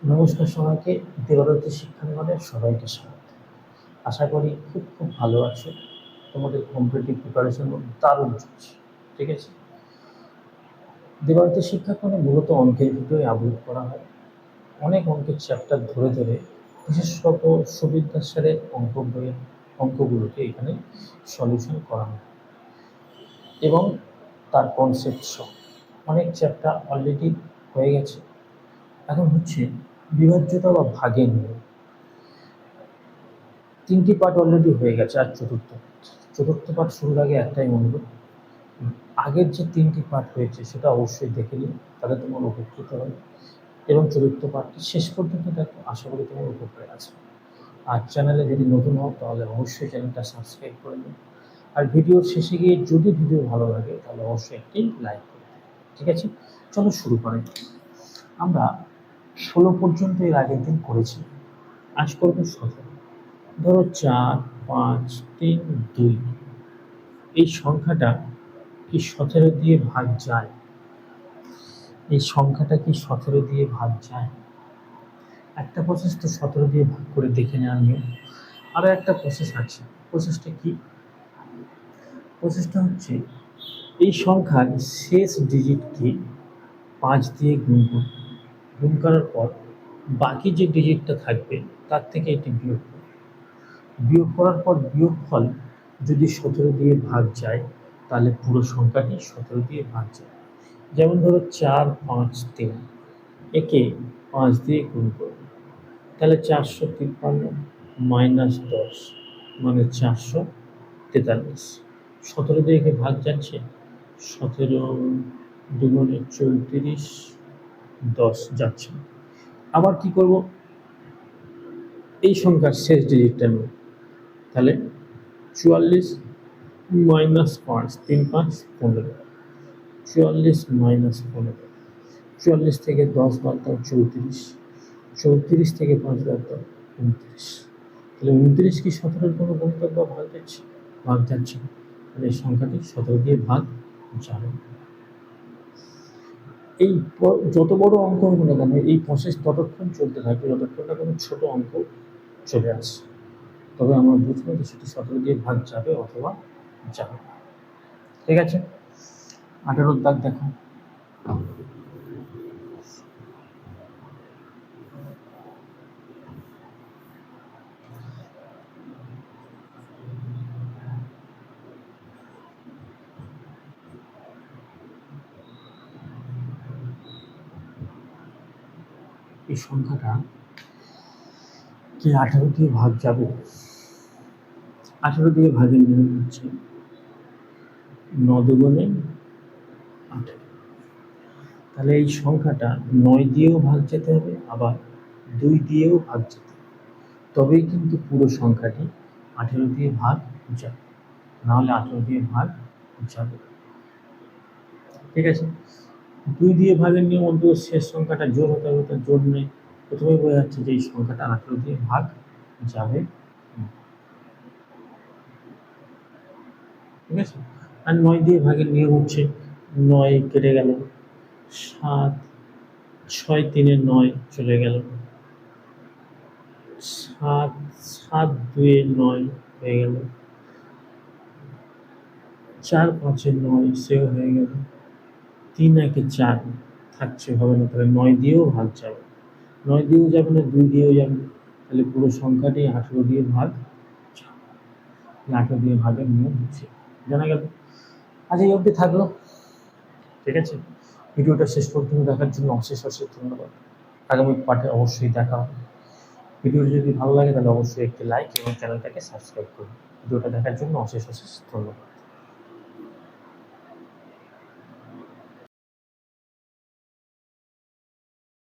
নমস্কার সবাইকে, দেবারতী শিক্ষাঙ্গনের সবাইকে স্বাগত। আশা করি খুব ভালো আছো। তোমাদের কম্পিটিটিভ প্রিপারেশন দারুণ চলছে, ঠিক আছে। দেবারতী শিক্ষাঙ্গনে মূলত অঙ্কের ভিডিও আপলোড করা হয়। অনেক অঙ্কের চ্যাপ্টার ধরে ধরে বিশেষত সুবিদ্যা স্যারের অঙ্ক বইয়ের অঙ্কগুলোকে এখানে সলিউশন করা হয় এবং তার কনসেপ্ট সহ অনেক চ্যাপ্টার অলরেডি হয়ে গেছে। এখন হচ্ছে বিভাজ্যতা বা ভাগের নিয়ম। 3টি পার্ট অলরেডি হয়ে গেছে, আর চতুর্থ পার্ট শুরুর আগে একটাই অনুরোধ, আগের যে 3টি পার্ট হয়েছে সেটা অবশ্যই দেখে নিন, তাহলে তোমার উপকৃত হবে। এবং চতুর্থ পার্টটি শেষ পর্যন্ত দেখো, আশা করি তোমার উপকারে আছে। আর চ্যানেলে যদি নতুন হও তাহলে অবশ্যই চ্যানেলটা সাবস্ক্রাইব করে নিন। আর ভিডিওর শেষে গিয়ে যদি ভিডিও ভালো লাগে তাহলে অবশ্যই একটি লাইক করে দিন, ঠিক আছে। চলো শুরু করি। আমরা 16 পর্যন্ত এর আগের দিন করেছি, আজ করবো 17। ধরো 4, 5, 3, 2 এই সংখ্যাটা কি 17 দিয়ে ভাগ যায়? এই সংখ্যাটা কি 17 দিয়ে ভাগ যায়? একটা প্রসেস তো 17 দিয়ে ভাগ করে দেখে নেওয়া নিয়ম। আরও একটা প্রসেস আছে। প্রসেসটা কি? প্রসেসটা হচ্ছে এই সংখ্যার শেষ ডিজিটকে 5 দিয়ে গুণ করব। গুণ করার পর বাকি যে ডিজিটটা থাকবে তার থেকে এটি বিয়োগ করার পর বিয়োগফল যদি 17 দিয়ে ভাগ যায় তাহলে পুরো সংখ্যাটি 17 দিয়ে ভাগ যায়। যেমন ধরো 4, 5, 3, একে 5 দিয়ে গুণ করবে, তাহলে 453 মাইনাস 10 মানে 443। 17 দিয়ে একে ভাগ যাচ্ছে, 17 দুগুণে 34, 10 যাচ্ছে। আবার কি করব, এই সংখ্যার শেষ ডিজিটটা নেব, তাহলে 44 মাইনাস 5, 3, 5, 15, 44 মাইনাস 15, 44 থেকে 10 বাদ দাও 34, 34 থেকে 5 বাদ দাও 29। তাহলে 29 কি 17-এর কোনো গন্তব্য ভাগ যাচ্ছে? ভাগ যাচ্ছে না, তাহলে এই সংখ্যাটি 17 দিয়ে ভাগ যাবে। এই যত বড় অঙ্ক হোক না কেন, এই প্রসেস ততক্ষণ চলতে থাকবে যতক্ষণ না কোনো ছোট অঙ্ক চলে আসে, তবে আমরা বুঝবো যে সেটি 17 দিয়ে ভাগ যাবে অথবা যাবে, ঠিক আছে। 18 দাগ দেখো। এই সংখ্যাটা কি 18 দিয়ে ভাগ যাবে? 18 দিয়ে ভাগের নিয়ম হচ্ছে 9 দুগুণে 18। তাহলে এই সংখ্যাটা 9 দিয়েও ভাগ যেতে হবে, আবার 2 দিয়েও ভাগ যেতে হবে, তবেই কিন্তু পুরো সংখ্যাটি 18 দিয়ে ভাগ যাবে, নাহলে 18 দিয়ে ভাগ যাবে, ঠিক আছে। 2 দিয়ে ভাগের নিয়ম অন্তত শেষ সংখ্যাটা জোর হতে হবে, তার জোর নেই, প্রথমে বোঝা যাচ্ছে যে এই সংখ্যাটা 18 দিয়ে ভাগ যাবে, ঠিক আছে। আর 9 দিয়ে ভাগের নিয়ম হচ্ছে 9 কেটে গেল, 7, 6, 3, 9 চলে গেল, 7, 7, 2, 9 হয়ে গেল, 4, 5, 9 সেও হয়ে গেল, 3, 1, 4 থাকছে, হবে না, তাহলে 9 দিয়েও ভাগ যাবে, 9 দিয়েও যাবে না, 2 দিয়েও যাবে, তাহলে পুরো সংখ্যাটি 18 দিয়ে ভাগ যাবে। 18 দিয়ে ভাগের নিয়ম হচ্ছে, জানা গেল। আজ এই অবধি থাকলো, ঠিক আছে। ভিডিওটা শেষ পর্যন্ত দেখার জন্য অশেষ ধন্যবাদ। আগামী পাঠে অবশ্যই দেখা হবে। ভিডিওটি যদি ভালো লাগে তাহলে অবশ্যই একটি লাইক এবং চ্যানেলটাকে সাবস্ক্রাইব করুন। ভিডিওটা দেখার জন্য অশেষ ধন্যবাদ।